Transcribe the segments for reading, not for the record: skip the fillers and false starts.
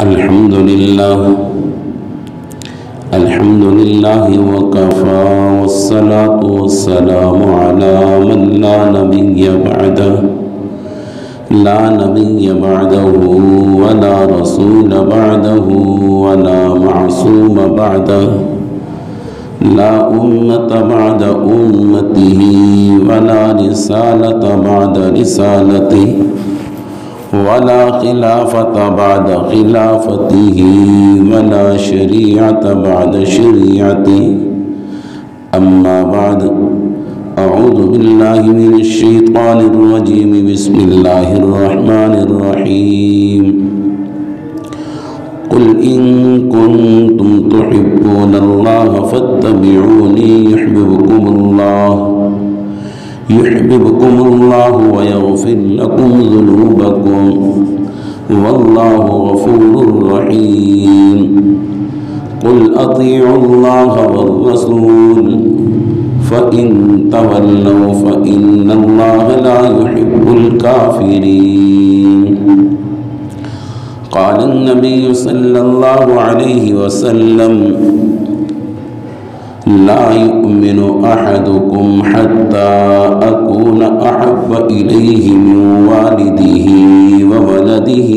الحمد لله وكفى والصلاة والسلام على من لا نبي بعده ولا رسول بعده ولا معصوم بعده لا أمة بعد أمته ولا رسالة بعد رسالته ولا خلافة بعد خلافته ولا شريعة بعد شريعته أما بعد أعوذ بالله من الشيطان الرجيم بسم الله الرحمن الرحيم قل إن كنتم تحبون الله فاتبعوني يحببكم الله ويغفر لكم ذنوبكم والله غفور رحيم قل أطيعوا الله والرسول فإن تولوا فإن الله لا يحب الكافرين قال النبي صلى الله عليه وسلم لا يؤمن أحدكم حتى أكون أحب إليه من والده وولده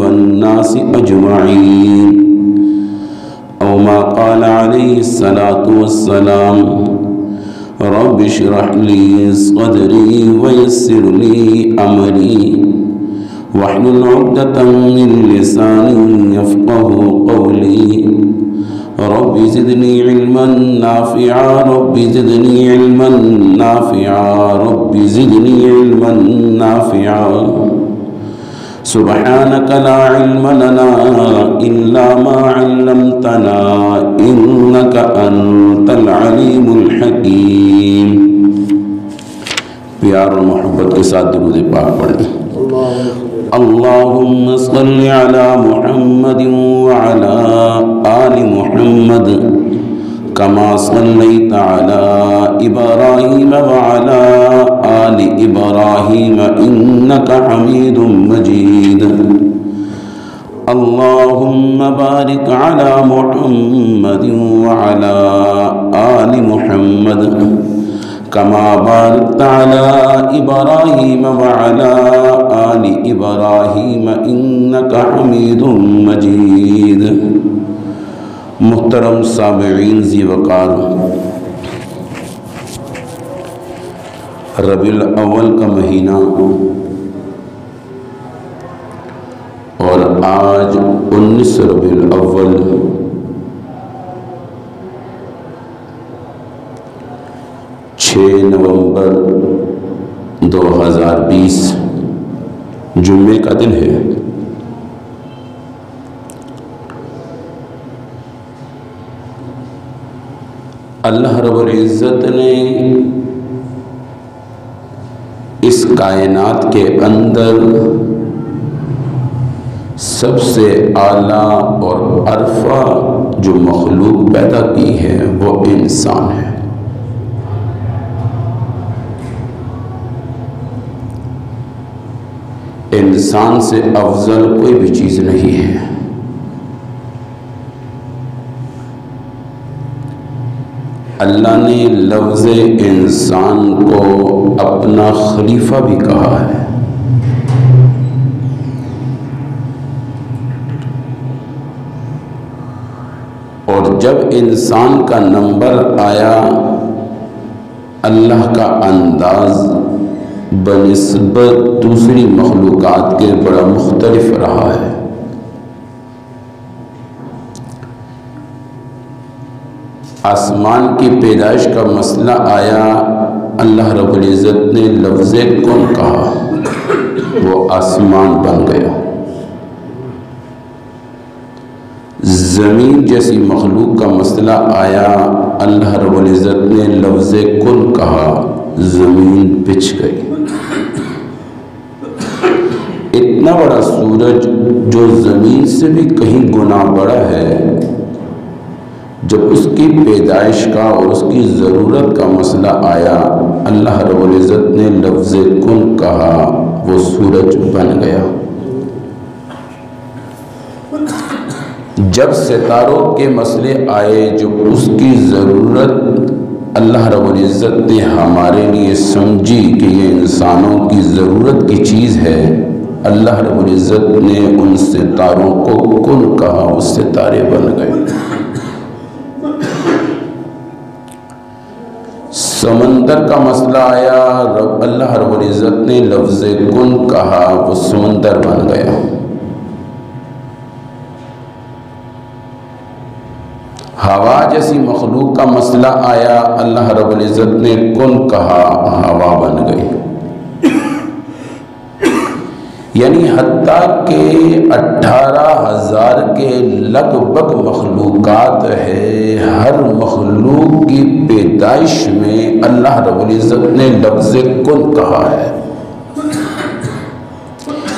والناس أجمعين أو ما قال عليه الصلاة والسلام رب اشرح لي صدري ويسر لي أمري واحلل عقدة من لساني يفقه قولي رب زدني علما نافعا رب زدني علما نافعا رب زدني علما نافعا سبحانك لا علم لنا إلا ما علمتنا إنك أنت العليم الحكيم. پیار اور محبت کے ساتھ درود پاک پڑھیں. اللهم صل على محمد وعلى آل محمد كما صليت على إبراهيم وعلى آل إبراهيم إنك حميد مجيد. اللهم بارك على محمد وعلى آل محمد كما باركت على إبراهيم وعلى آل إبراهيم إنك حميد مجيد. محترم سامعین ذی وقار، ربیع الاول کا مہینہ اور آج 19 ربیع الاول نومبر 2020 جمعے کا دن ہے. اللہ رب العزت نے اس کائنات کے اندر سب سے اعلیٰ اور عرفہ جو مخلوق پیدا کی ہے وہ انسان ہے. انسان سے افضل کوئی بھی چیز نہیں ہے. اللہ نے لفظ انسان کو اپنا خلیفہ بھی کہا ہے. اور جب انسان کا نمبر آیا اللہ کا انداز بنسبت دوسری مخلوقات کے بڑا مختلف رہا ہے. آسمان کی پیدائش کا مسئلہ آیا اللہ رب العزت نے لفظ کن کہا وہ آسمان بن گیا. زمین جیسی مخلوق کا مسئلہ آیا اللہ رب العزت نے لفظ کن کہا زمین بچھ گئی. اتنا بڑا سورج جو زمین سے بھی کہیں گنا بڑا ہے، جب اس کی پیدائش کا اور اس کی ضرورت کا مسئلہ آیا اللہ رب العزت نے لفظ کن کہا وہ سورج بن گیا. جب ستاروں کے مسئلے آئے، جب اس کی ضرورت اللہ رب العزت نے ہمارے لیے سمجھی کہ یہ انسانوں کی ضرورت کی چیز ہے، اللہ رب العزت نے ان ستاروں کو کن کہا، وہ ستارے بن گئے۔ سمندر کا مسئلہ آیا، اللہ رب العزت نے لفظ کن کہا، وہ سمندر بن گیا۔ ہوا جیسی مخلوق کا مسئلہ آیا، اللہ رب العزت نے کن کہا، ہوا بن گئی۔ یعنی حتیٰ کہ 18,000 کے لگ بھگ مخلوقات ہے، ہر مخلوق کی پیدائش میں اللہ رب العزت نے لفظ کن کہا ہے،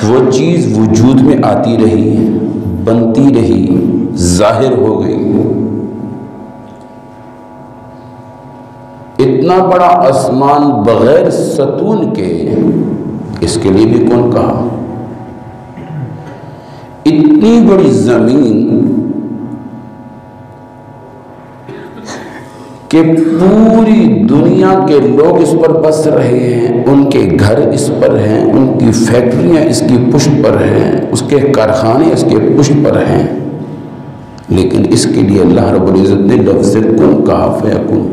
وہ چیز وجود میں آتی رہی، بنتی رہی، ظاہر ہو گئی۔ اتنا بڑا آسمان بغیر ستون کے، اس کے لیے بھی کون کہا؟ اتنی بڑی زمین کہ پوری دنیا کے لوگ اس پر بس رہے ہیں، ان کے گھر اس پر ہیں، ان کی فیکٹریاں اس کی پشت پر ہیں، اس کے کارخانے اس کے پشت پر ہیں، لیکن اس کے لیے اللہ رب العزت نے لفظ کن کہا، فیکون۔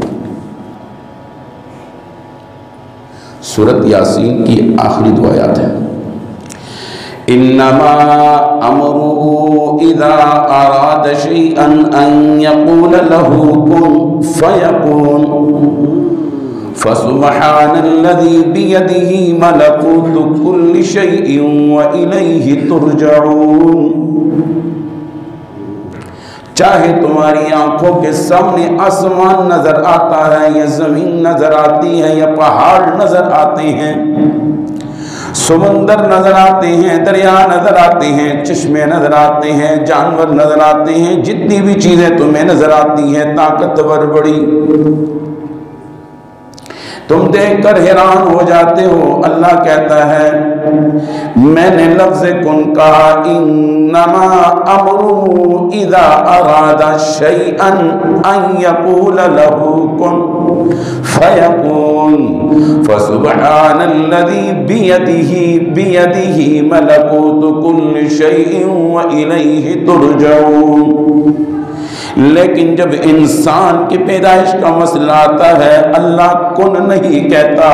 سورۃ یاسین کی آخری دو آیات ہیں۔ انما امره اذا اراد شيئا ان يقول له كن فيكون فسبحان الذي بيده ملكوت كل شيء واليه ترجعون۔ چاہے تمہاری آنکھوں کے سامنے آسمان نظر آتا ہے، یا زمین نظر آتی ہے، یا پہاڑ نظر آتے ہیں، سمندر نظر آتے ہیں، دریا نظر آتے ہیں، چشمے نظر آتے ہیں، جانور نظر آتے ہیں، جتنی بھی چیزیں تمہیں نظر آتی ہیں طاقتور بڑی، تم دیکھ کر حیران ہو جاتے ہو۔ اللہ کہتا ہے میں نے لفظ کن کہا، انما امرہ اذا اراد شیئا ان یقول له کن فیکون فسبحان الذی بیدہ ملکوت کل شیء والیہ ترجعون۔ لیکن جب انسان کی پیدائش کا مسئلہ آتا ہے، اللہ کن نہیں کہتا۔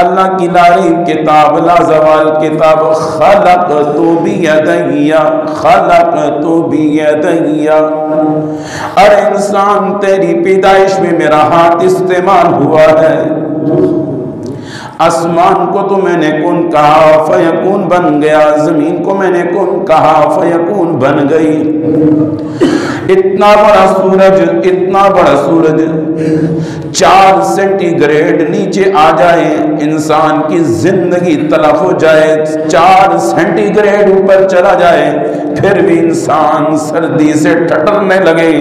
اللہ کی لاری کتاب، لازوال کتاب، خلقت بیدی، خلقت بیدی، ارے انسان تیری پیدائش میں میرا ہاتھ استعمال ہوا ہے۔ آسمان کو تو میں نے کن کہا، فیکون بن گیا، زمین کو میں نے کن کہا، فیکون بن گئی۔ اتنا بڑا سورج، اتنا بڑا سورج 4 سینٹی گریڈ نیچے آ جائے، انسان کی زندگی تلف ہو جائے، 4 سینٹی گریڈ اوپر چلا جائے، پھر بھی انسان سردی سے ٹھٹرنے لگے،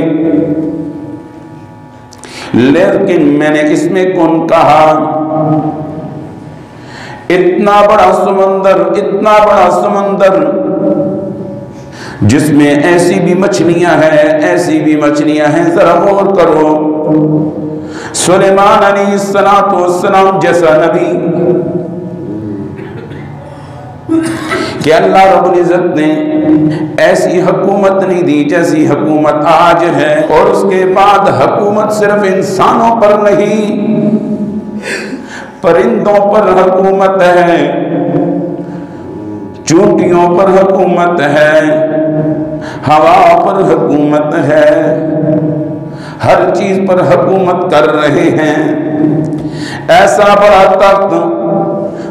لیکن میں نے اس میں کن کہا۔ اتنا بڑا سمندر، اتنا بڑا سمندر جس میں ایسی بھی مچھلیاں ہیں، ایسی بھی مچھلیاں ہیں، ذرا غور کرو۔ سلیمان علیہ السلام جیسا نبی کہ اللہ رب العزت نے ایسی حکومت نہیں دی جیسی حکومت آج ہے، اور اس کے بعد حکومت صرف انسانوں پر نہیں، پرندوں پر حکومت ہے، چونٹیوں پر حکومت ہے، ہوا پر حکومت ہے، ہر چیز پر حکومت کر رہے ہیں۔ ایسا بڑا تخت،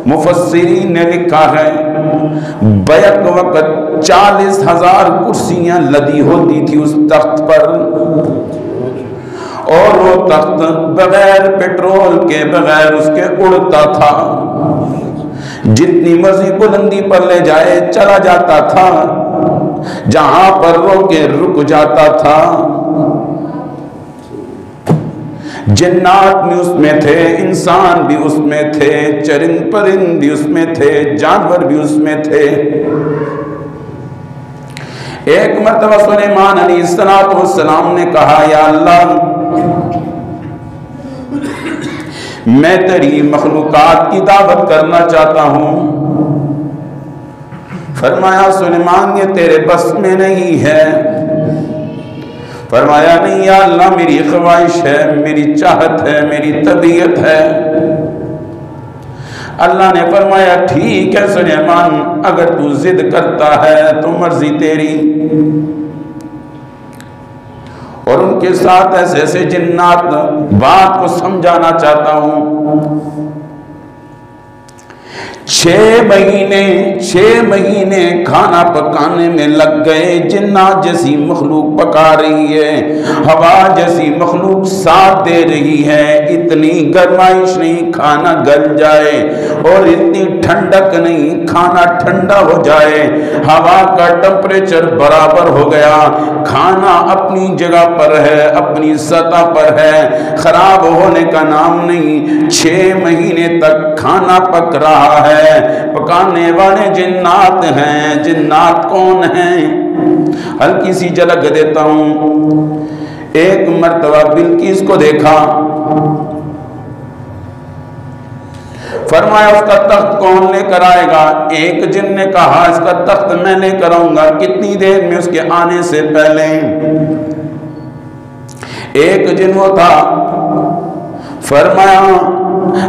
مفسرین نے لکھا ہے بیک وقت 40,000 کرسیاں لدی ہوتی تھی اس تخت پر، اور وہ تخت بغیر پیٹرول کے، بغیر اس کے اڑتا تھا، جتنی مرضی بلندی پر لے جائے چلا جاتا تھا، جہاں پر روکے رک جاتا تھا۔ جنات بھی اس میں تھے، انسان بھی اس میں تھے، چرند پرند بھی اس میں تھے، جانور بھی اس میں تھے۔ ایک مرتبہ سلیمان علیہ السلام نے کہا یا اللہ میں تیری مخلوقات کی دعوت کرنا چاہتا ہوں۔ فرمایا سلیمان یہ تیرے بس میں نہیں ہے۔ فرمایا نہیں یا اللہ میری خواہش ہے، میری چاہت ہے، میری طبیعت ہے۔ اللہ نے فرمایا ٹھیک ہے سلیمان، اگر تو ضد کرتا ہے تو مرضی تیری۔ اور ان کے ساتھ ایسے ایسے جنات بات کو سمجھانا چاہتا ہوں۔ 6 مہینے کھانا پکانے میں لگ گئے، جنات جیسی مخلوق پکا رہی ہے، ہوا جیسی مخلوق ساتھ دے رہی ہے، اتنی گرمائش نہیں کھانا گل جائے، اور اتنی ٹھنڈک نہیں کھانا ٹھنڈا ہو جائے، ہوا کا ٹمپریچر برابر ہو گیا، کھانا اپنی جگہ پر ہے، اپنی سطح پر ہے، خراب ہونے کا نام نہیں۔ 6 مہینے تک کھانا پک رہا ہے، پکانے والے جنات ہیں۔ جنات کون ہیں؟ ہلکی سی جھلک دیتا ہوں۔ ایک مرتبہ بلقیس کو دیکھا، فرمایا اس کا تخت کون لے کر آئے گا؟ ایک جن نے کہا اس کا تخت میں لے کر آؤں گا، کتنی دیر میں؟ اس کے آنے سے پہلے۔ ایک جن وہ تھا، فرمایا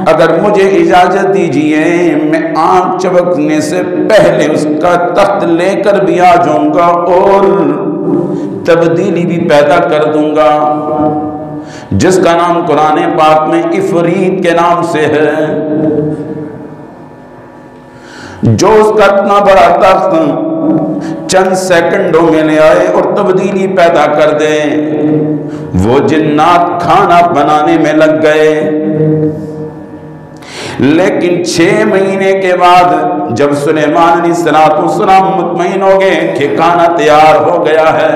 اگر مجھے اجازت دیجئے میں آنکھ چبکنے سے پہلے اس کا تخت لے کر بھی آ جاؤں گا اور تبدیلی بھی پیدا کر دوں گا، جس کا نام قرآن پاک میں عفریت کے نام سے ہے، جو اس کا اتنا بڑا تخت چند سیکنڈوں میں لے آئے اور تبدیلی پیدا کر دے۔ وہ جنات کھانا بنانے میں لگ گئے، لیکن 6 مہینے کے بعد جب سلیمان علیہ السلام مطمئن ہو گئے کہ کھانا تیار ہو گیا ہے،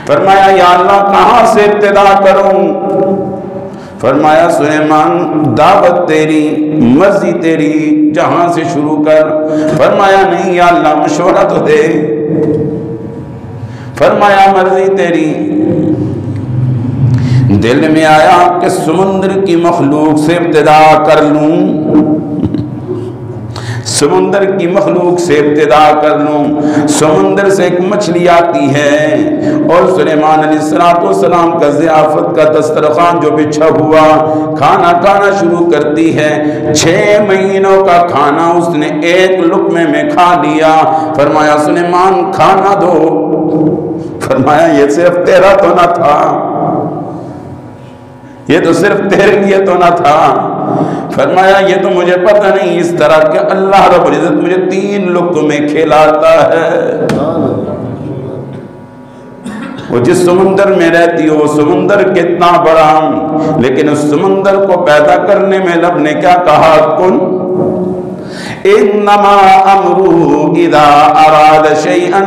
فرمایا یا اللہ کہاں سے ابتدا کروں؟ فرمایا سلیمان دعوت تیری، مرضی تیری، جہاں سے شروع کر۔ فرمایا نہیں یا اللہ مشورہ تو دے۔ فرمایا مرضی تیری۔ دل میں آیا کہ سمندر کی مخلوق سے ابتدا کر لوں، سمندر کی مخلوق سے ابتدا کر لوں۔ سمندر سے ایک مچھلی آتی ہے اور سلیمان علیہ السلام کا ضیافت کا دسترخوان جو بچھا ہوا کھانا کھانا شروع کرتی ہے۔ 6 مہینوں کا کھانا اس نے ایک لقمے میں کھا لیا۔ فرمایا سلیمان کھانا دو۔ فرمایا یہ صرف تیرا تو نہ تھا، یہ تو صرف تیرے لیے تو نہ تھا۔ فرمایا یہ تو مجھے پتہ نہیں اس طرح کہ اللہ رب العزت مجھے 3 لقمے کھلاتا ہے۔ وہ جس سمندر میں رہتی ہو وہ سمندر کتنا بڑا، لیکن اس سمندر کو پیدا کرنے میں رب نے کیا کہا؟ کن انما امرہ اذا اراد شیئا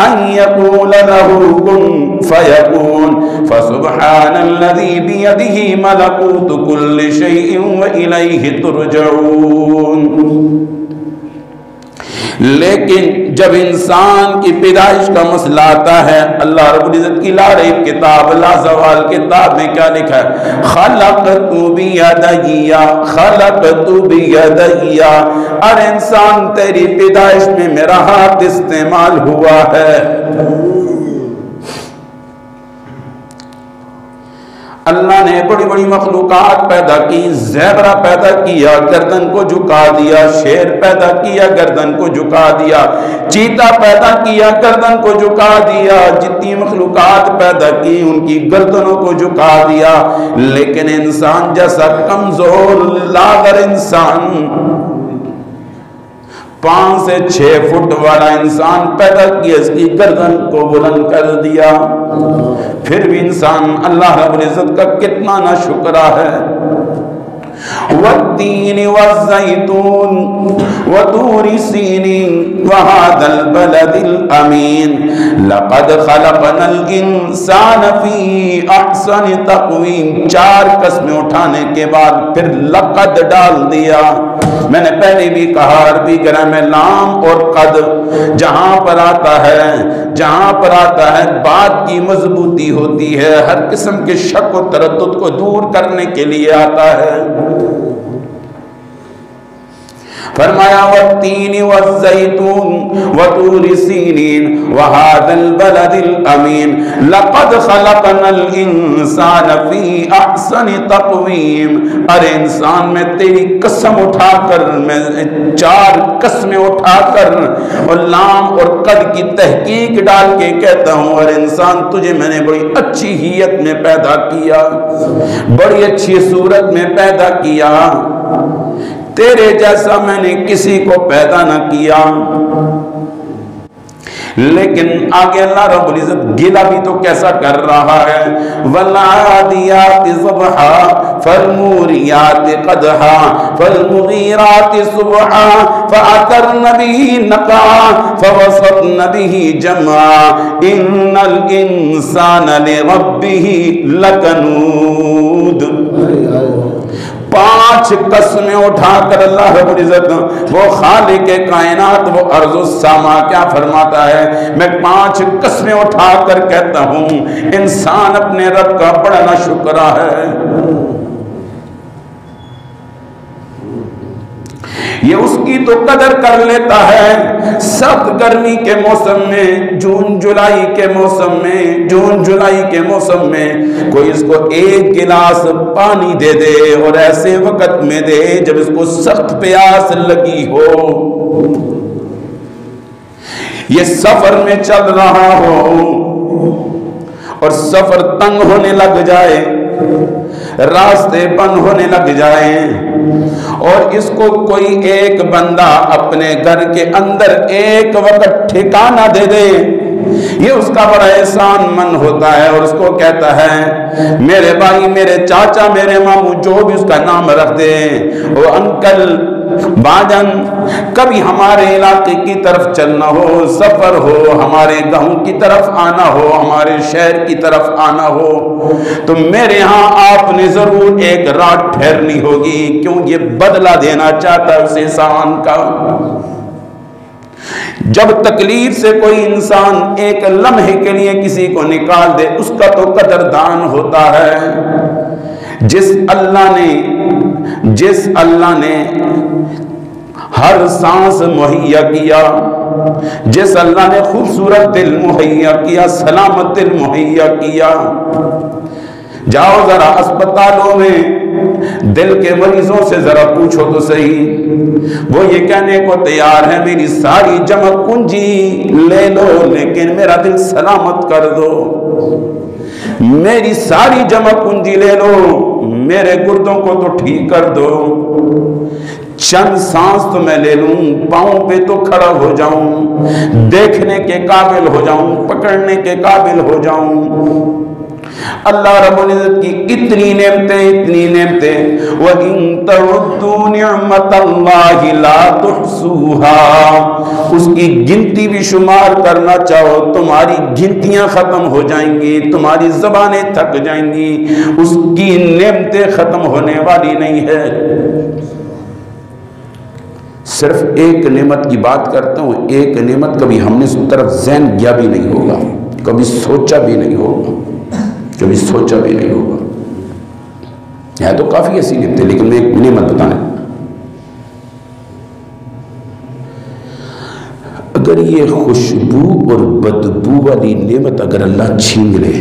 ان یقول له کن فیکون فسبحان الذی بیدہ ملکوت کل شیء والیہ ترجعون۔ لیکن جب انسان کی پیدائش کا مسئلہ آتا ہے، اللہ رب العزت کی لارب کتاب لازوال کتاب میں کیا لکھا ہے؟ خلقت بیدیا، خلقت بیدیا، اور انسان تیری پیدائش میں میرا ہاتھ استعمال ہوا ہے۔ اللہ نے بڑی بڑی مخلوقات پیدا کی، زیبرا پیدا کیا گردن کو جھکا دیا، شیر پیدا کیا گردن کو جھکا دیا، چیتا پیدا کیا گردن کو جھکا دیا، جتنی مخلوقات پیدا کی ان کی گردنوں کو جھکا دیا، لیکن انسان جیسا کمزور لاغر انسان 5 سے 6 فٹ والا انسان پیدا کیا، اس کی گردن کو بلند کر دیا، پھر بھی انسان اللہ رب العزت کا کتنا نہ شکرہ ہے۔ والتین والزیتون وطور سینین وهذا البلد الامین لقد خلقنا الانسان فی احسن تقویم. 4 قسمیں اٹھانے کے بعد پھر لقد ڈال دیا. میں نے پہلے بھی کہا عربی گرامر میں لام اور قد جہاں پر آتا ہے بات کی مضبوطی ہوتی ہے، ہر قسم کے شک و تردد کو دور کرنے کے لیے آتا ہے. فرمایا والتین والزیتون وطور سینین وهذا البلد الامین لقد خلقنا الانسان فی احسن تقویم. ارے انسان میں تیری قسم اٹھا کر، میں 4 قسمیں اٹھا کر اور لام اور قد کی تحقیق ڈال کے کہتا ہوں، اور انسان تجھے میں نے بڑی اچھی ہیت میں پیدا کیا، بڑی اچھی صورت میں پیدا کیا، تیرے جیسا میں نے کسی کو پیدا نہ کیا. لیکن آگے اللہ رب العزت گلا بھی تو کیسا کر رہا ہے. والعادیات ضبحا فالموریات قدحا فالمغیرات صبحا فأثرن به نقعا فوسطن به جمعا ان الانسان لربه لکنود. 5 قسمیں اٹھا کر اللہ رب العزت وہ خالق کائنات وہ ارض السما کیا فرماتا ہے؟ میں 5 قسمیں اٹھا کر کہتا ہوں انسان اپنے رب کا بڑا ناشکرا ہے. یہ اس کی تو قدر کر لیتا ہے. سخت گرمی کے موسم میں، جون جولائی کے موسم میں کوئی اس کو 1 گلاس پانی دے دے اور ایسے وقت میں دے جب اس کو سخت پیاس لگی ہو، یہ سفر میں چل رہا ہو اور سفر تنگ ہونے لگ جائے، راستے بند ہونے لگ جائیں اور اس کو کوئی ایک بندہ اپنے گھر کے اندر ایک وقت ٹھکانہ دے دے، یہ اس کا بڑا احسان مند ہوتا ہے اور اس کو کہتا ہے میرے بھائی، میرے چاچا، میرے ماموں، جو بھی اس کا نام رکھ دے، وہ انکل، باجن، کبھی ہمارے علاقے کی طرف چلنا ہو، سفر ہو، ہمارے گاؤں کی طرف آنا ہو، ہمارے شہر کی طرف آنا ہو تو میرے ہاں آپ نے ضرور ایک رات ٹھہرنی ہوگی، کیوں یہ بدلہ دینا چاہتا ہے اس احسان کا. جب تکلیف سے کوئی انسان ایک لمحے کے لیے کسی کو نکال دے اس کا تو قدردان ہوتا ہے. جس اللہ نے ہر سانس مہیا کیا، جس اللہ نے خوبصورت دل مہیا کیا، سلامت دل مہیا کیا، جاؤ ذرا اسپتالوں میں دل کے مریضوں سے ذرا پوچھو تو صحیح، وہ یہ کہنے کو تیار ہے میری ساری جمع کنجی لے لو لیکن میرا دل سلامت کر دو، میری ساری جمع کنجی لے لو میرے گردوں کو تو ٹھیک کر دو، چند سانس تو میں لے لوں، پاؤں پہ تو کھڑا ہو جاؤں، دیکھنے کے قابل ہو جاؤں، پکڑنے کے قابل ہو جاؤں. اللہ رب العزت کی اتنی نعمتیں وَإِن تَعُدُّوا نِعْمَةَ اللَّهِ لَا تُحْصُوهَا، اس کی گنتی بھی شمار کرنا چاہو تمہاری گنتیاں ختم ہو جائیں گی، تمہاری زبانیں تھک جائیں گی، اس کی نعمتیں ختم ہونے والی نہیں ہے. صرف ایک نعمت کی بات کرتا ہوں، ایک نعمت کبھی ہم نے اس طرف ذہن گیا بھی نہیں ہوگا، کبھی سوچا بھی نہیں ہوگا. ہے تو کافی ایسی نعمتیں، لیکن میں ایک نعمت بتانا، اگر یہ خوشبو اور بدبو والی نعمت اگر اللہ چھین لے،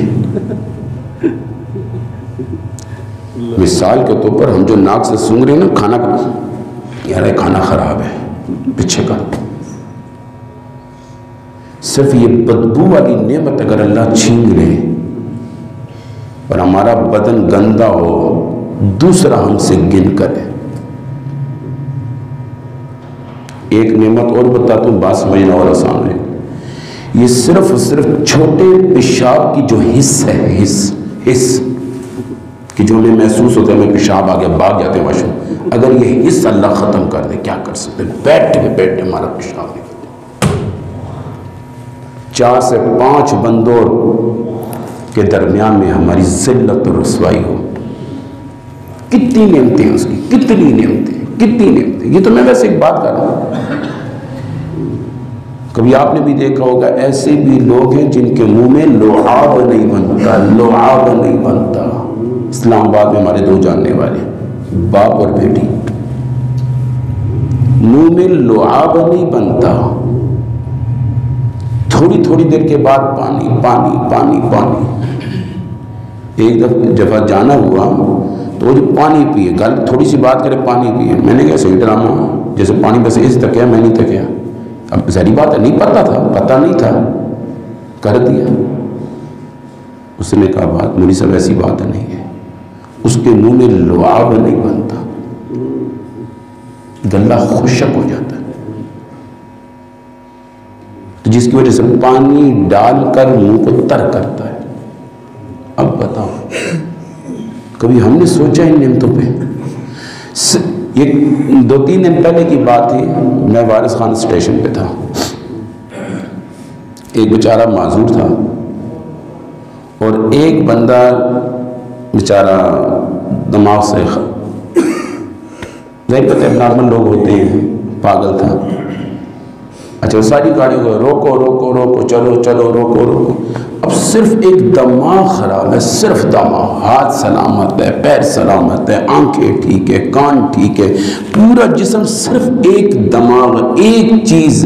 مثال کے طور پر ہم جو ناک سے سونگ رہے ہیں نا کھانا، یار کھانا خراب ہے پیچھے کا، صرف یہ بدبو والی نعمت اگر اللہ چھین لے اور ہمارا بدن گندا ہو، دوسرا ہم سے گن کرے. ایک نعمت اور بتاتا ہوں، بات سمجھنا اور آسان ہے. یہ صرف چھوٹے پیشاب کی جو حص کہ جو ہمیں محسوس ہوتا ہے، ہمیں پیشاب آ گیا، بھاگ جاتے ہیں واش روم، اگر یہ حصہ اللہ ختم کر دے کیا کر سکتے؟ بیٹھے ہمارا پیشاب نکلتا۔ 4 سے 5 بندوں کے درمیان میں ہماری ذلت اور رسوائی ہو، کتنی نعمتیں ہیں اس کی، کتنی نعمتیں۔ یہ تو میں ویسے ایک بات کر رہا ہوں۔ کبھی آپ نے بھی دیکھا ہوگا ایسے بھی لوگ ہیں جن کے منہ میں لعاب نہیں بنتا۔ اسلام آباد میں ہمارے 2 جاننے والے باپ اور بیٹی، منہ میں لعاب نہیں بنتا، تھوڑی دیر کے بعد پانی۔ ایک دفعہ جانا ہوا تو وہ جو پانی پیے، تھوڑی سی بات کرے پانی پیے، میں نے کہا صحیح ڈرامہ، جیسے پانی بس اس تکیا میں نہیں تکیا۔ اب ظاہری بات ہے نہیں پتہ نہیں تھا، کر دیا۔ اس نے کہا بات مولوی صاحب ایسی بات نہیں ہے، اس کے منہ میں لعاب نہیں بنتا، گلا خشک ہو جاتا ہے، تو جس کی وجہ سے پانی ڈال کر منہ کو تر کرتا ہے۔ اب بتاؤ کبھی ہم نے سوچا ان نعمتوں پہ؟ یہ 2-3 دن پہلے کی بات تھی، میں وارث خان اسٹیشن پہ تھا، ایک بیچارہ معذور تھا اور ایک بندہ بیچارہ دماغ سے نہیں پتہ نارمل لوگ ہوتے ہیں، پاگل تھا۔ اچھا ساری گاڑیوں کو روکو چلو روکو، اب صرف ایک دماغ خراب ہے، صرف دماغ، ہاتھ سلامت ہے، پیر سلامت ہے، آنکھیں ٹھیک ہے، کان ٹھیک ہے، پورا جسم، صرف ایک دماغ، ایک چیز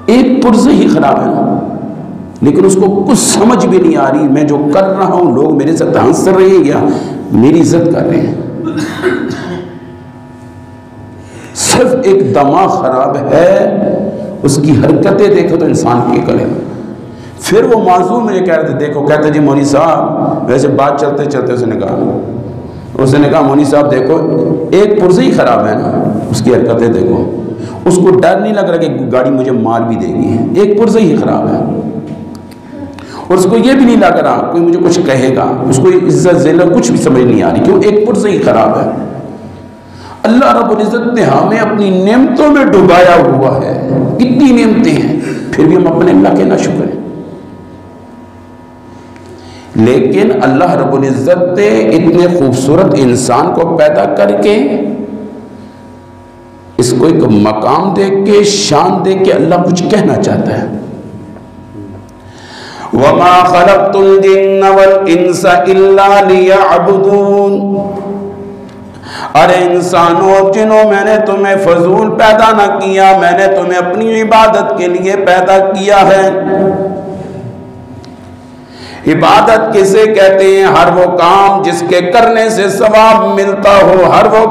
ایک پرزے ہی خراب ہے نا، لیکن اس کو کچھ سمجھ بھی نہیں آ رہی میں جو کر رہا ہوں لوگ میرے ساتھ ہنس رہے ہیں یا میری عزت کر رہے ہیں۔ صرف ایک دماغ خراب ہے، اس کی حرکتیں دیکھو تو انسان کی کرے۔ پھر وہ معذور مجھے کہہ رہے تھے، کہتے جی مولوی صاحب، ویسے بات چلتے اس نے کہا مولوی صاحب دیکھو ایک پرزے ہی خراب ہے نا، اس کی حرکتیں دیکھو، اس کو ڈر نہیں لگ رہا کہ گاڑی مجھے مار بھی دے گی، ایک پرزے ہی خراب ہے، اور اس کو یہ بھی نہیں لگ رہا کوئی مجھے کچھ کہے گا، اس کو عزت ذلت کچھ بھی سمجھ نہیں آ رہی، کیوں؟ ایک پرزے ہی خراب ہے۔ اللہ رب العزت نے ہمیں اپنی نعمتوں میں ڈبایا ہوا ہے، کتنی نعمتیں ہیں، پھر بھی ہم اپنے اللہ کے ناشکر ہیں۔ لیکن اللہ رب العزت نے اتنے خوبصورت انسان کو پیدا کر کے اس کو ایک مقام دے کے، شان دے کے اللہ کچھ کہنا چاہتا ہے۔ وَمَا خَلَقْتُ الْجِنَّ وَالْإِنسَ إِلَّا لِيَعْبُدُونَ، ارے انسانوں جنوں، میں نے تمہیں فضول پیدا نہ کیا، میں نے تمہیں اپنی عبادت کے لیے پیدا کیا ہے۔ عبادت کسے کہتے ہیں؟ ہر وہ کام جس کے کرنے سے ثواب ملتا ہو، ہر وہ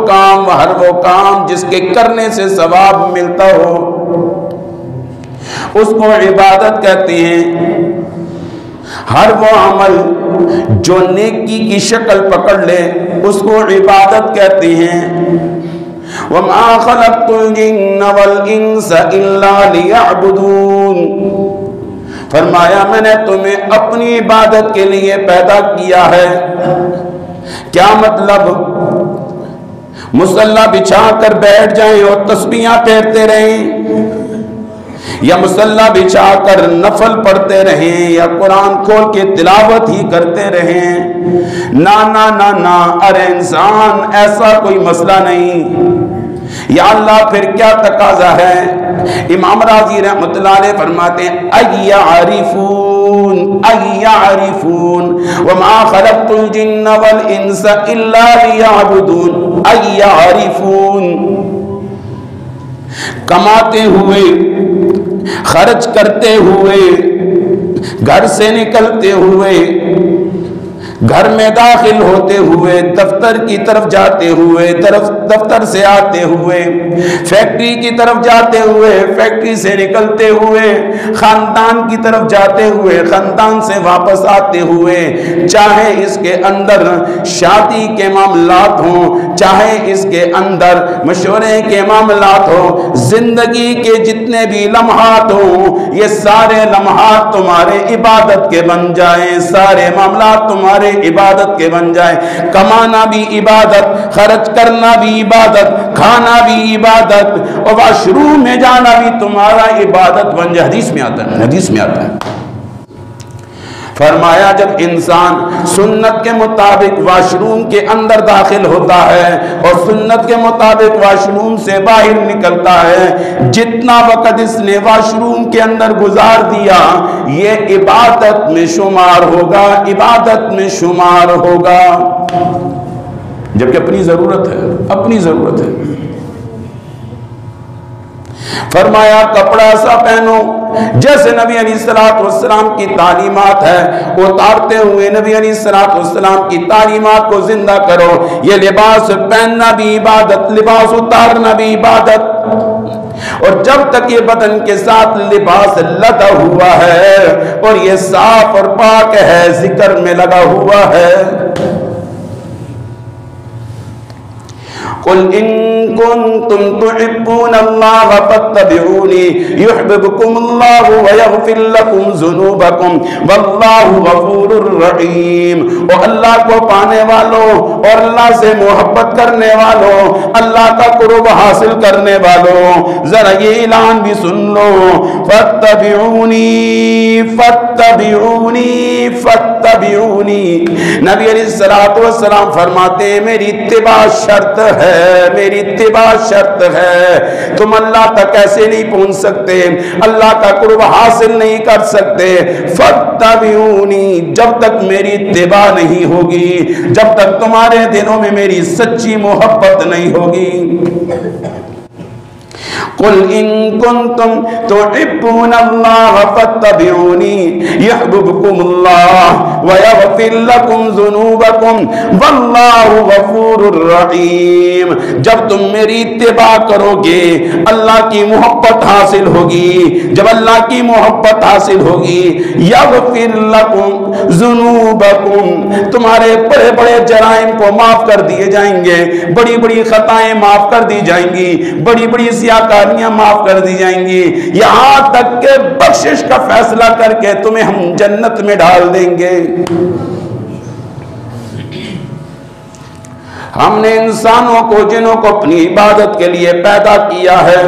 کام جس کے کرنے سے ثواب ملتا ہو، اس کو عبادت کہتے ہیں۔ ہر وہ عمل جو نیکی کی شکل پکڑ لے اس کو عبادت کہتے ہیں۔ وَمَا خَلَقْتُ الْجِنَّ وَالْإِنسَ إِلَّا لِيَعْبُدُونَ، فرمایا میں نے تمہیں اپنی عبادت کے لیے پیدا کیا ہے۔ کیا مطلب؟ مصلی بچھا کر بیٹھ جائیں اور تسبیحاں پھیرتے رہیں، یا مصلی بچھا کر نفل پڑھتے رہیں، یا قرآن کھول کے تلاوت ہی کرتے رہیں؟ نا، ارے انسان ایسا کوئی مسئلہ نہیں۔ یا اللہ پھر کیا تقاضا ہے؟ امام راضی رحمۃ اللہ علیہ فرماتے ہیں ایعرفون وما خلقت الجن والانس الا لیعبدون، ایعرفون، کماتے ہوئے، خرچ کرتے ہوئے، گھر سے نکلتے ہوئے، گھر میں داخل ہوتے ہوئے، دفتر کی طرف جاتے ہوئے، دفتر سے آتے ہوئے، فیکٹری کی طرف جاتے ہوئے، فیکٹری سے نکلتے ہوئے، خاندان کی طرف جاتے ہوئے، خاندان سے واپس آتے ہوئے، چاہے اس کے اندر شادی کے معاملات ہوں، چاہے اس کے اندر مشورے کے معاملات ہوں، زندگی کے جتنے بھی لمحات ہوں، یہ سارے لمحات تمہارے عبادت کے بن جائیں، سارے معاملات تمہارے عبادت کے بن جائے. کمانا بھی عبادت، خرچ کرنا بھی عبادت، کھانا بھی عبادت، اور واش روم میں جانا بھی تمہارا عبادت بن جائے. حدیث میں آتا ہے، حدیث میں آتا ہے. فرمایا جب انسان سنت کے مطابق واش روم کے اندر داخل ہوتا ہے اور سنت کے مطابق واش روم سے باہر نکلتا ہے، جتنا وقت اس نے واش روم کے اندر گزار دیا یہ عبادت میں شمار ہوگا، عبادت میں شمار ہوگا. جبکہ اپنی ضرورت ہے، اپنی ضرورت ہے. فرمایا کپڑا ایسا پہنو جیسے نبی علیہ السلام کی تعلیمات ہے، اتارتے ہوئے نبی علیہ السلام کی تعلیمات کو زندہ کرو. یہ لباس پہننا بھی عبادت، لباس اتارنا بھی عبادت. اور جب تک یہ بدن کے ساتھ لباس لدا ہوا ہے اور یہ صاف اور پاک ہے، ذکر میں لگا ہوا ہے. قل ان کنتم تحبون اللہ فاتبعونی یحببکم اللہ ویغفر لکم ذنوبکم واللہ غفور الرحیم. اور اللہ کو پانے والوں اور اللہ سے محبت کرنے والوں، اللہ کا قرب حاصل کرنے والوں، ذرا یہ اعلان بھی سن لو، فاتبعونی فاتبعونی فاتبعونی. نبی علیہ السلام فرماتے ہیں میری اتباع شرط ہے، میری اتباع شرط ہے. تم اللہ تک ایسے نہیں پہنچ سکتے، اللہ کا قرب حاصل نہیں کر سکتے. فاتبعونی، جب تک میری اتباع نہیں ہوگی، جب تک تمہارے دلوں میں میری سچی محبت نہیں ہوگی. قل ان کنتم تحبون اللہ فاتبعونی یحببکم اللہ ویغفر لکم ذنوبکم واللہ غفور الرحیم. جب تم میری اتباع کرو گے اللہ کی محبت حاصل ہوگی. جب اللہ کی محبت حاصل ہوگی یغفر لکم ذنوبکم، تمہارے بڑے بڑے جرائم کو معاف کر دیے جائیں گے، بڑی بڑی خطائیں معاف کر دی جائیں گی، بڑی بڑی سیاکاریاں معاف کر دی جائیں گی، یہاں تک کہ بخشش کا فیصلہ کر کے تمہیں ہم جنت میں ڈال دیں گے. ہم نے انسانوں کو، جنوں کو اپنی عبادت کے لیے پیدا کیا ہے.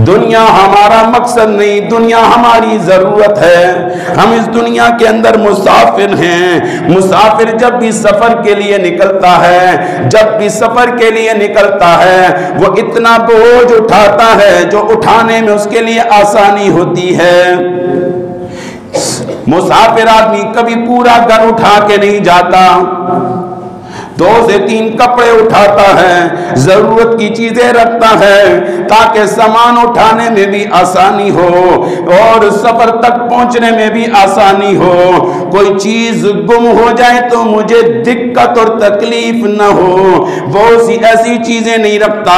دنیا ہمارا مقصد نہیں، دنیا ہماری ضرورت ہے. ہم اس دنیا کے اندر مسافر ہیں. مسافر جب بھی سفر کے لیے نکلتا ہے، جب بھی سفر کے لیے نکلتا ہے، وہ اتنا بوجھ اٹھاتا ہے جو اٹھانے میں اس کے لیے آسانی ہوتی ہے. مسافر آدمی کبھی پورا گھر اٹھا کے نہیں جاتا، 2 سے 3 کپڑے اٹھاتا ہے، ضرورت کی چیزیں رکھتا ہے تاکہ سامان اٹھانے میں بھی آسانی ہو اور سفر تک پہنچنے میں بھی آسانی ہو. کوئی چیز گم ہو جائے تو مجھے دقت اور تکلیف نہ ہو. بہت سی ایسی چیزیں نہیں رکھتا،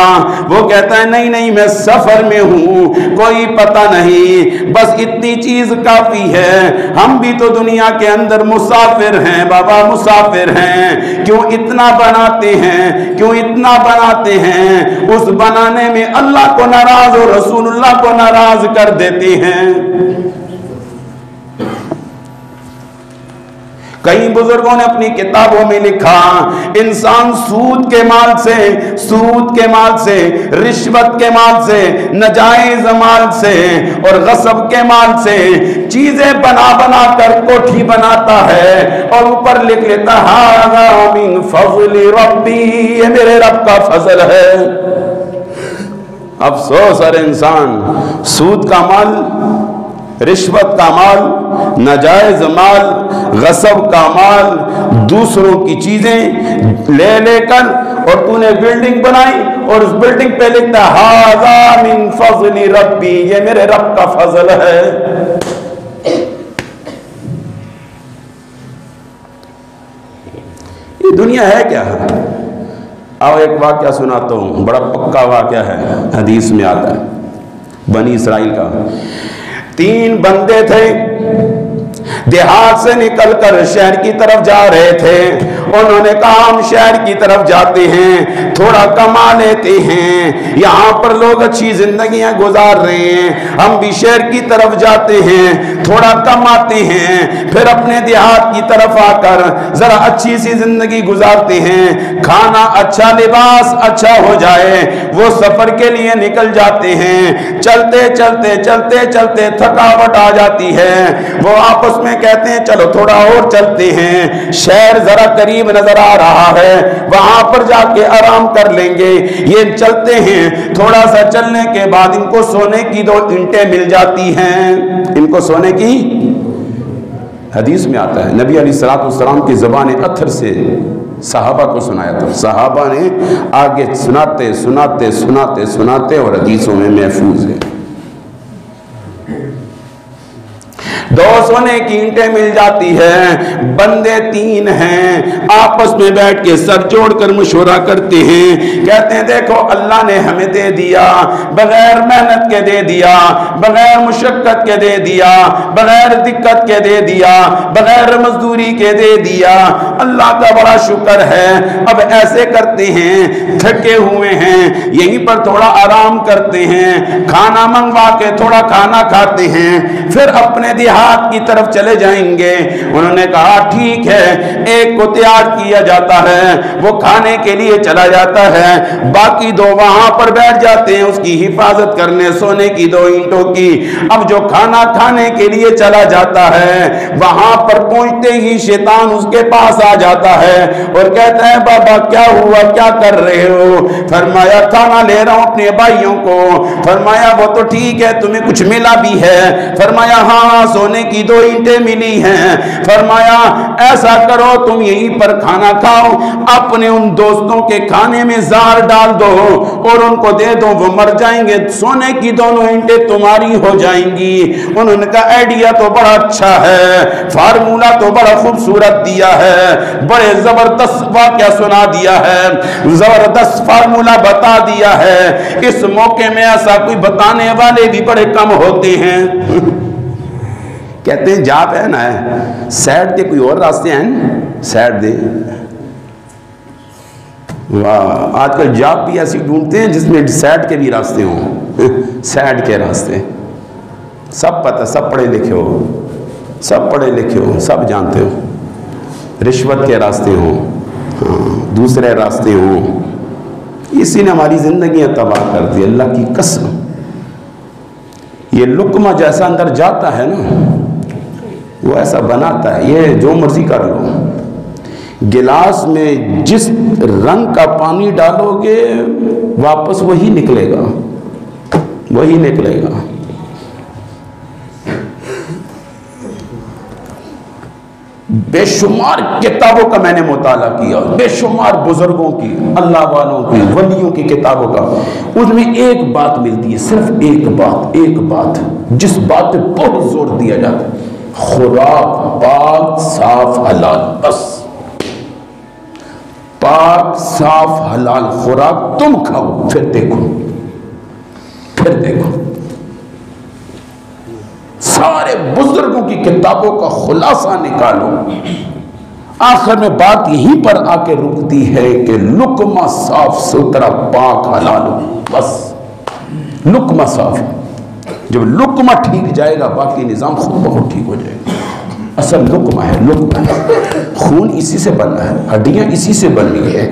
وہ کہتا ہے نہیں نہیں میں سفر میں ہوں، کوئی پتہ نہیں، بس اتنی چیز کافی ہے. ہم بھی تو دنیا کے اندر مسافر ہیں بابا، مسافر ہیں. کیوں اتنا بناتے ہیں، کیوں اتنا بناتے ہیں؟ اس بنانے میں اللہ کو ناراض اور رسول اللہ کو ناراض کر دیتے ہیں. کئی بزرگوں نے اپنی کتابوں میں لکھا انسان سود کے مال سے، سود کے مال سے، رشوت کے مال سے، ناجائز مال سے اور غصب کے مال سے چیزیں بنا بنا کر کوٹھی بناتا ہے اور اوپر لکھ لیتا ھذا من فضل ربی، یہ میرے رب کا فضل ہے. افسوس ہر انسان سود کا مال، رشوت کا مال، ناجائز مال، غصب کا مال، دوسروں کی چیزیں لے لے کر اور تو نے بلڈنگ بنائی اور اس بلڈنگ پہ لکھتا ھذا من فضل ربی، یہ میرے رب کا فضل ہے. یہ دنیا ہے کیا ہے؟ آؤ ایک واقعہ سناتا ہوں، بڑا پکا واقعہ ہے، حدیث میں آتا ہے. بنی اسرائیل کا 3 بندے تھے، دیہات سے نکل کر شہر کی طرف جا رہے تھے. انہوں نے کہا ہم شہر کی طرف جاتے ہیں, تھوڑا کما لیتے ہیں, یہاں پر لوگ اچھی زندگیاں گزار رہے ہیں, ہم بھی شہر کی طرف جاتے ہیں, تھوڑا کماتے ہیں, پھر اپنے دیہات کی طرف آ کر ذرا اچھی سی زندگی گزارتے ہیں, کھانا اچھا, لباس اچھا ہو جائے. وہ سفر کے لیے نکل جاتے ہیں. چلتے چلتے چلتے چلتے تھکاوٹ آ جاتی ہے. وہ آپس میں کہتے ہیں چلو تھوڑا اور چلتے ہیں, شہر ذرا قریب نظر آ رہا ہے, وہاں پر جا کے آرام کر لیں گے. یہ چلتے ہیں, تھوڑا سا چلنے کے بعد ان کو سونے کی 2 اینٹیں مل جاتی ہیں. ان کو سونے کی, حدیث میں آتا ہے نبی علیہ الصلوۃ والسلام کی زبان اطہر سے صحابہ کو سنایا تھا. صحابہ نے آگے سناتے سناتے سناتے سناتے اور حدیثوں میں محفوظ ہے. 2 سونے کی اینٹیں مل جاتی ہے. بندے 3 ہیں, آپس میں بیٹھ کے سر جوڑ کر مشورہ کرتے ہیں, کہتے ہیں دیکھو اللہ نے ہمیں دے دیا, بغیر محنت کے دے دیا, بغیر مشقت کے دے دیا, بغیر دقت کے دے دیا, بغیر مزدوری کے دے دیا, اللہ کا بڑا شکر ہے. اب ایسے کرتے ہیں, تھکے ہوئے ہیں, یہیں پر تھوڑا آرام کرتے ہیں, کھانا منگوا کے تھوڑا کھانا کھاتے ہیں, پھر اپنے دیہات کی طرف چلے جائیں گے. انہوں نے کہا ٹھیک ہے, ایک کو تیار کیا جاتا ہے, وہ کھانے کے لیے چلا جاتا ہے, باقی 2 وہاں پر بیٹھ جاتے ہیں اس کی حفاظت کرنے, سونے کی 2 اینٹوں کی. اب جو کھانا کھانے کے لیے چلا جاتا ہے, وہاں پر پہنچتے ہی شیطان اس کے پاس آ جاتا ہے اور کہتا ہے بابا کیا ہوا, کیا کر رہے ہو؟ فرمایا کھانا لے رہا ہوں اپنے بھائیوں کو. فرمایا وہ تو ٹھیک ہے, تمہیں کچھ ملا بھی ہے؟ فرمایا ہاں سونے کی 2 اینٹیں ملی ہیں. فرمایا ایسا کرو تم یہیں پر کھانا کھاؤ, اپنے ان دوستوں کے کھانے میں زہر ڈال دو اور ان کو دے دو, وہ مر جائیں گے, سونے کی 2 اینٹیں تمہاری ہو جائیں گی. انہوں نے کہا آئیڈیا تو بڑا اچھا ہے, فارمولا تو بڑا خوبصورت دیا ہے, بڑے زبردست واقعہ سنا دیا ہے, زبردست فارمولا بتا دیا ہے. اس موقع میں ایسا کوئی بتانے والے بھی بڑے کم ہوتے ہیں. کہتے ہیں جا پہنا ہے, سیڈ دے کوئی اور راستے ہیں, سیڈ دے. واہ, آج کل جاب بھی ایسی ڈھونڈتے ہیں جس میں سیڈ کے بھی راستے ہوں. سیڈ کے راستے سب پتہ, سب پڑھے لکھے ہو, سب پڑھے لکھے ہو, سب جانتے ہو. رشوت کے راستے ہوں, دوسرے راستے ہوں. اسی نے ہماری زندگیاں تباہ کر دی, اللہ کی قسم. یہ لقمہ جیسا اندر جاتا ہے نا, وہ ایسا بناتا ہے. یہ جو مرضی کر لو, گلاس میں جس رنگ کا پانی ڈالو گے واپس وہی نکلے گا, وہی نکلے گا. بے شمار کتابوں کا میں نے مطالعہ کیا, بے شمار بزرگوں کی, اللہ والوں کی, ولیوں کی کتابوں کا. اس میں ایک بات ملتی ہے, صرف ایک بات, ایک بات جس بات پہ بہت زور دیا جاتا ہے, خوراک پاک صاف حلال. بس پاک صاف حلال خوراک تم کھاؤ, پھر دیکھو, پھر دیکھو. سارے بزرگوں کی کتابوں کا خلاصہ نکالو, آخر میں بات یہیں پر آ کے رکتی ہے کہ لقمہ صاف ستھرا پاک حلال ہو. بس لقمہ صاف, جب لقمہ ٹھیک جائے گا باقی نظام خود بخود ٹھیک ہو جائے گا. اصل لقمہ ہے, لقمہ ہے. خون اسی سے بنا ہے, ہڈیاں اسی سے بنی ہے.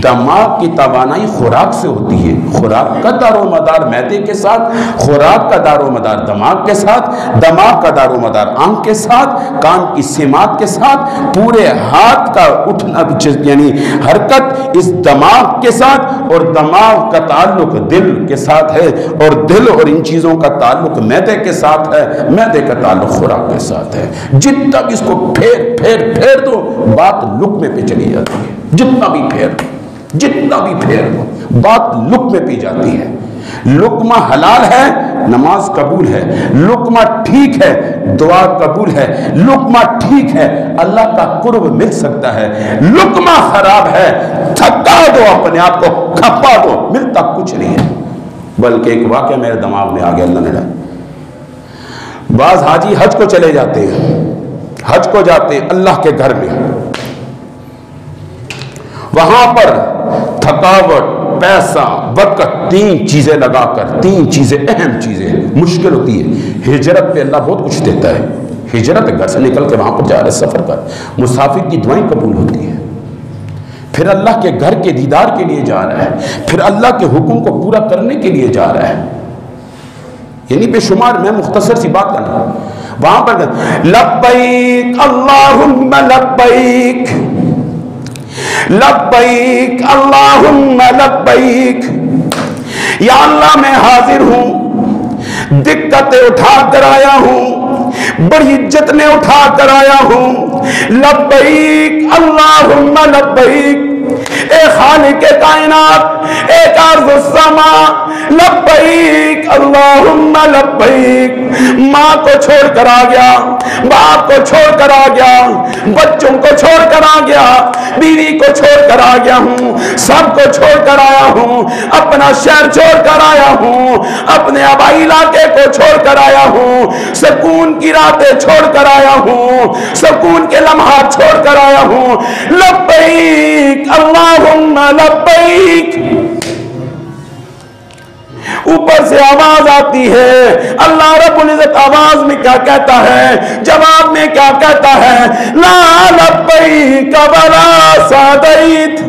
دماغ کی توانائی خوراک سے ہوتی ہے. خوراک کا دار و مدار معدے کے ساتھ, خوراک کا دار و مدار دماغ کے ساتھ, دماغ کا دار و مدار آنکھ کے ساتھ, کان کی سماعت کے ساتھ, پورے ہاتھ کا اٹھنا یعنی حرکت اس دماغ کے ساتھ, اور دماغ کا تعلق دل کے ساتھ ہے, اور دل اور ان چیزوں کا تعلق معدے کے ساتھ ہے, معدے کا تعلق خوراک کے ساتھ ہے. جتنا بھی اس کو پھیر پھیر پھیر دو بات لقمے پہ چلی جاتی ہے. جتنا بھی پھیر دو, جتنا بھی پھیر دو بات لقمے پہ جاتی ہے. لقمہ حلال ہے, نماز قبول ہے. لقمہ ٹھیک ہے, دعا قبول ہے. لقمہ ٹھیک ہے, اللہ کا قرب مل سکتا ہے. لقمہ خراب ہے, تھکا دو اپنے آپ کو, کھپا دو, ملتا کچھ نہیں ہے. بلکہ ایک واقعہ میرے دماغ میں آ گیا, اللہ نے ڈالا. بعض حاجی حج کو چلے جاتے ہیں, حج کو جاتے ہیں اللہ کے گھر میں، وہاں پر تھکاوٹ، پیسہ، وقت، 3 چیزیں لگا کر، 3 چیزیں اہم چیزیں مشکل ہوتی ہے۔ ہجرت پہ اللہ بہت کچھ دیتا ہے، ہجرت گھر سے نکل کے وہاں پر جا رہے سفر کر، مسافر کی دعائیں قبول ہوتی ہیں، پھر اللہ کے گھر کے دیدار کے لیے جا رہا ہے، پھر اللہ کے حکم کو پورا کرنے کے لیے جا رہا ہے، یعنی بے شمار۔ میں مختصر سی بات کرنا، وہاں پر لبیک اللہم لبیک، لبیک اللہم لبیک، یا اللہ میں حاضر ہوں، دقتیں اٹھا کر آیا ہوں، بڑی عزت نے اٹھا کر آیا ہوں، لبیک اللہم لبیک، اے خالق کائنات، اے کارز السماء، لبیک اللہم لبیک۔ ماں کو چھوڑ کر آ گیا، باپ کو چھوڑ کر آ گیا، بچوں کو چھوڑ کر آ گیا، بیوی کو چھوڑ کر آ گیا ہوں، سب کو چھوڑ کر آیا ہوں، اپنا شہر چھوڑ کر آیا ہوں، اپنے آبائی علاقے کو چھوڑ کر آیا ہوں، سکون کی راتیں چھوڑ کر آیا ہوں، سکون کے لمحات چھوڑ کر آیا ہوں، لبیک اللہم لبیک۔ اوپر سے آواز آتی ہے، اللہ رب العزت آواز میں کیا کہتا ہے، جواب میں کیا کہتا ہے، لا لبیک ولا سعدیت،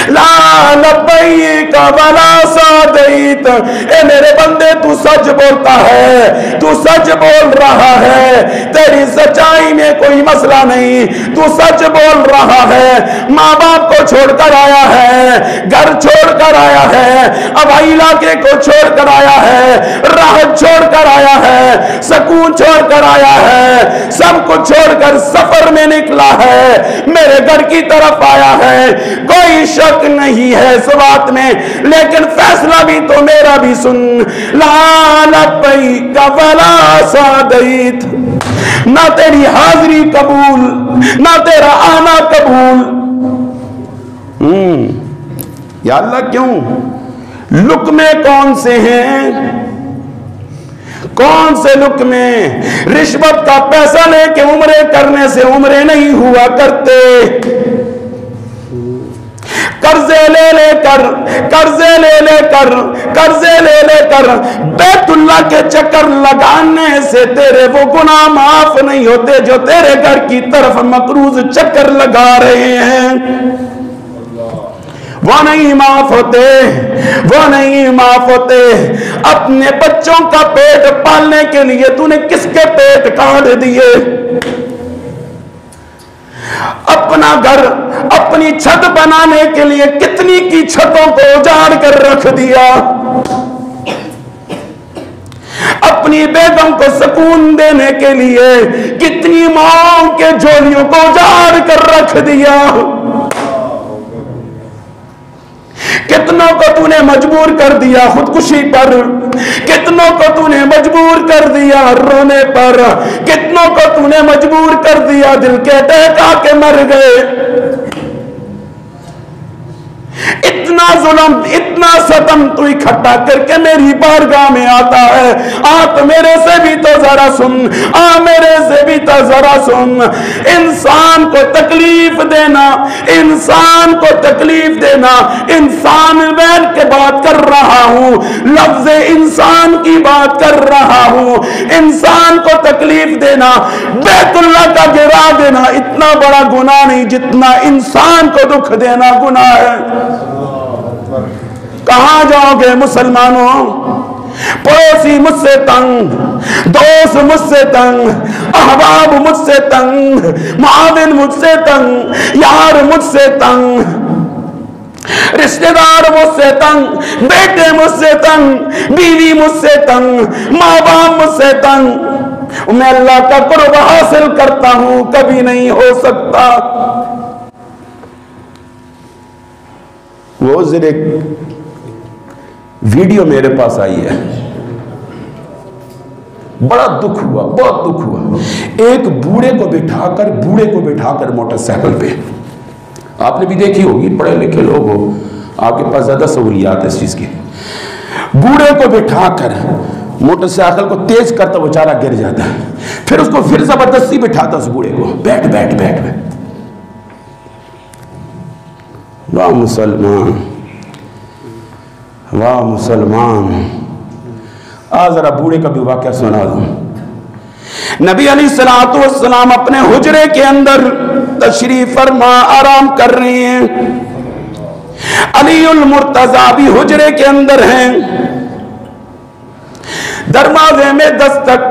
لا لبیک ولا سعدیت۔ اے میرے بندے تو سچ بولتا ہے، تو سچ بول رہا ہے، تیری سچائی میں کوئی مسئلہ نہیں، تو سچ بول رہا ہے، ماں باپ کو چھوڑ کر آیا ہے، گھر چھوڑ کر آیا ہے، ہوائی علاقے کو چھوڑ کر آیا ہے، راحت چھوڑ کر آیا ہے، سکون چھوڑ کر آیا ہے، سب کو چھوڑ کر سفر میں نکلا ہے، میرے گھر کی طرف آیا ہے، کوئی شک نہیں ہے اس بات میں، لیکن فیصلہ بھی تو میرا بھی سن، لا لبیک ولا سعدیت، نہ تیری حاضری قبول، نہ تیرا آنا قبول۔ یا اللہ کیوں؟ لقمے کون سے ہیں؟ کون سے لقمے؟ رشوت کا پیسہ لے کے عمرے کرنے سے عمرے نہیں ہوا کرتے، قرضے لے لے کر، قرضے لے لے کر، قرضے لے لے کر بیت اللہ کے چکر لگانے سے تیرے وہ گناہ معاف نہیں ہوتے جو تیرے گھر کی طرف مقروض چکر لگا رہے ہیں، وہ نہیں معاف ہوتے، وہ نہیں معاف ہوتے۔ اپنے بچوں کا پیٹ پالنے کے لیے تو نے کس کے پیٹ کاٹ دیے؟ اپنا گھر، اپنی چھت بنانے کے لیے کتنی کی چھتوں کو اجاڑ کر رکھ دیا، اپنی بیگم کو سکون دینے کے لیے کتنی ماں کے جولیوں کو اجاڑ کر رکھ دیا، کتنوں کو تو نے مجبور کر دیا خودکشی پر، کتنوں کو تو نے مجبور کر دیا رونے پر، کتنوں کو تو نے مجبور کر دیا دل کے ٹہکا کے مر گئے۔ اتنا ظلم، اتنا ستم تو اکٹھا کر کے میری بارگاہ میں آتا ہے، تو میرے سے بھی تو ذرا سن، میرے سے بھی تو ذرا سن۔ انسان کو تکلیف دینا، انسان کو تکلیف دینا، انسان بیل کے بات کر رہا ہوں، لفظ انسان کی بات کر رہا ہوں، انسان کو تکلیف دینا، بیت اللہ کا گرا دینا اتنا بڑا گناہ نہیں جتنا انسان کو دکھ دینا گناہ ہے۔ کہاں جاؤ گے مسلمانوں؟ پڑوسی مجھ سے تنگ، دوست مجھ سے تنگ، احباب مجھ سے تنگ، معاون مجھ سے تنگ، یار مجھ سے تنگ، رشتہ دار مجھ سے تنگ، بیٹے مجھ سے تنگ، بیوی مجھ سے تنگ، ماں باپ مجھ سے تنگ۔ میں اللہ کا قرب حاصل کرتا ہوں، کبھی نہیں ہو سکتا۔ وہ ذرا ویڈیو میرے پاس آئی ہے، بڑا دکھ ہوا، بہت دکھ ہوا۔ ایک بوڑھے کو بٹھا کر موٹر سائیکل پہ، آپ نے بھی دیکھی ہوگی، پڑھے لکھے لوگ ہو، آپ کے پاس زیادہ سہولیات ہے اس چیز کی، بوڑھے کو بٹھا کر موٹر سائیکل کو تیز کرتا وہ بیچارہ گر جاتا ہے، پھر اس کو پھر زبردستی بٹھاتا اس بوڑھے کو، بیٹھ بیٹھ بیٹھ بیٹھ۔ واہ مسلمان، واہ مسلمان۔ ذرا بوڑھے کا بھی واقعہ سنا دوں۔ نبی علیہ الصلوۃ والسلام اپنے حجرے کے اندر تشریف فرما آرام کر رہے ہیں، علی المرتضیٰ بھی حجرے کے اندر ہیں، دروازے میں دستک،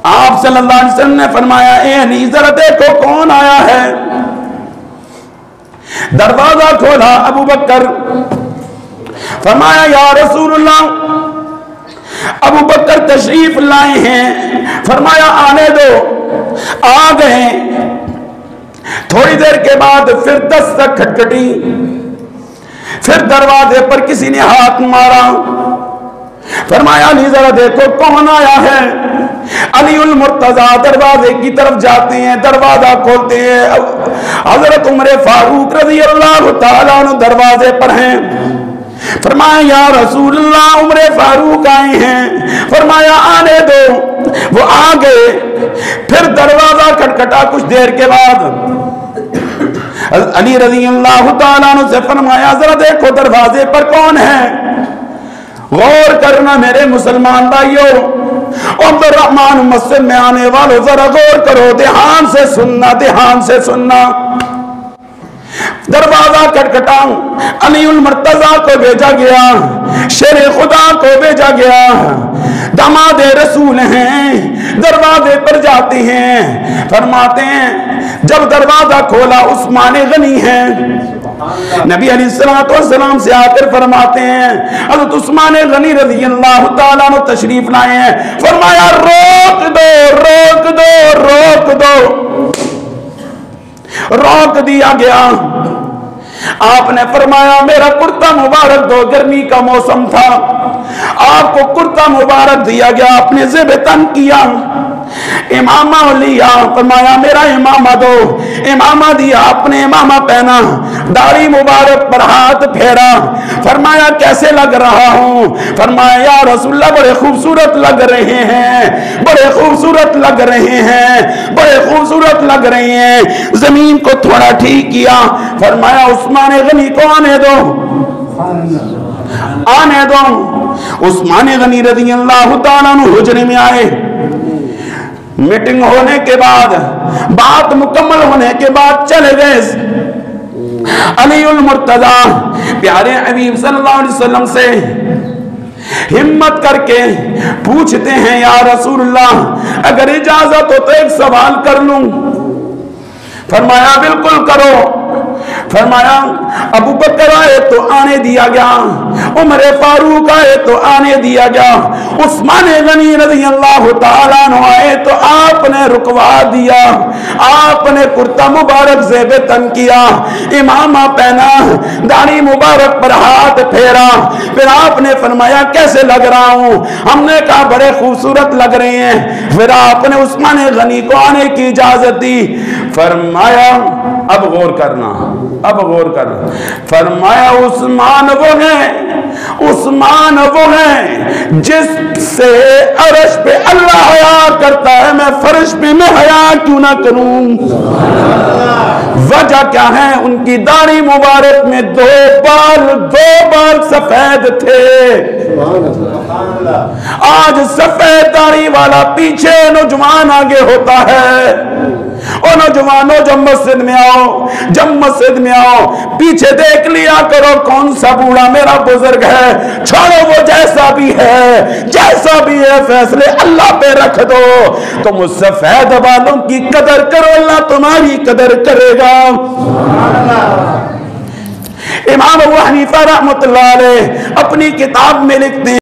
آپ صلی اللہ علیہ وسلم نے فرمایا اے علی ذرا دیکھو کون آیا ہے۔ دروازہ کھولا ابو بکر، فرمایا یا رسول اللہ، ابو بکر تشریف لائے ہیں، فرمایا آنے دو، آ گئے۔ تھوڑی دیر کے بعد پھر دستک کھٹکھٹی، پھر دروازے پر کسی نے ہاتھ مارا، فرمایا علی ذرا دیکھو کون آیا ہے۔ علی المرتضیٰ دروازے کی طرف جاتے ہیں، دروازہ کھولتے ہیں، حضرت عمر فاروق رضی اللہ تعالیٰ عنہ دروازے پر ہیں۔ فرمایا یا رسول اللہ عمر فاروق آئے ہیں، فرمایا آنے دو، وہ آ گئے۔ پھر دروازہ کھٹکھٹا، کچھ دیر کے بعد علی رضی اللہ تعالیٰ عنہ سے فرمایا ذرا دیکھو دروازے پر کون ہے۔ غور کرنا میرے مسلمان بھائیوں، عبد الرحمن مسجد میں آنے والوں ذرا غور کرو، دھیان سے سننا، دھیان سے سننا۔ دروازہ کھٹکھٹا، علی المرتضیٰ کو بھیجا گیا، شیر خدا کو بھیجا گیا، داماد رسول ہیں، دروازے پر جاتے ہیں، فرماتے ہیں جب دروازہ کھولا عثمان غنی ہیں، نبی علیہ السلام سے آ کر فرماتے ہیں حضرت عثمان غنی رضی اللہ تعالیٰ عنہ تشریف لائے ہیں، فرمایا روک دو روک دو روک دو، روک دیا گیا۔ آپ نے فرمایا میرا کرتا مبارک دو، گرمی کا موسم تھا، آپ کو کرتا مبارک دیا گیا، آپ نے زیب تن کیا، امامہ لیا، فرمایا میرا امامہ دو، امامہ دیا، آپ نے امامہ پہنا، داڑھی مبارک پر ہاتھ پھیرا، فرمایا کیسے لگ رہا ہوں؟ فرمایا یا رسول اللہ بڑے خوبصورت لگ رہے ہیں، بڑے خوبصورت لگ رہے ہیں، بڑے خوبصورت لگ رہے ہیں۔ زمین کو تھوڑا ٹھیک کیا، فرمایا عثمان غنی کو آنے دو، آنے دو۔ عثمان غنی رضی اللہ تعالیٰ عنہ حجرے میں آئے، میٹنگ ہونے کے بعد، بات مکمل ہونے کے بعد چلے گئے۔ علی المرتضیٰ پیارے حبیب صلی اللہ علیہ وسلم سے ہمت کر کے پوچھتے ہیں یا رسول اللہ اگر اجازت ہو تو ایک سوال کر لوں؟ فرمایا بالکل کرو۔ فرمایا ابو بکر آئے تو آنے دیا گیا، عمر فاروق آئے تو آنے دیا گیا، عثمان غنی رضی اللہ تعالیٰ عنہ آئے تو آپ نے رکوا دیا، آپ نے کرتا مبارک زیب تن کیا، امامہ پہنا، داڑھی مبارک پر ہاتھ پھیرا، پھر آپ نے فرمایا کیسے لگ رہا ہوں؟ ہم نے کہا بڑے خوبصورت لگ رہے ہیں۔ پھر آپ نے عثمان غنی کو آنے کی اجازت دی۔ فرمایا اب غور کرنا، اب غور کرنا، فرمایا عثمان وہ ہیں، عثمان وہ ہیں جس سے عرش پہ اللہ حیا کرتا ہے، میں فرش پہ میں حیا کیوں نہ کروں؟ وجہ کیا ہے؟ ان کی داڑھی مبارک میں دو بال سفید تھے۔ آج سفید داڑھی والا پیچھے نوجوان آگے ہوتا ہے۔ اور نوجوانوں جب مسجد میں آؤ، جب مسجد میں آؤ پیچھے دیکھ لیا کرو کون سا بوڑھا میرا بزرگ ہے، چھوڑو وہ جیسا بھی ہے، جیسا بھی ہے فیصلے اللہ پہ رکھ دو۔ تم اس سفید بالوں کی قدر کرو، اللہ تمہاری قدر کرے گا۔ امام ابو حنیفہ رحمۃ اللہ علیہ اپنی کتاب میں لکھتے ہیں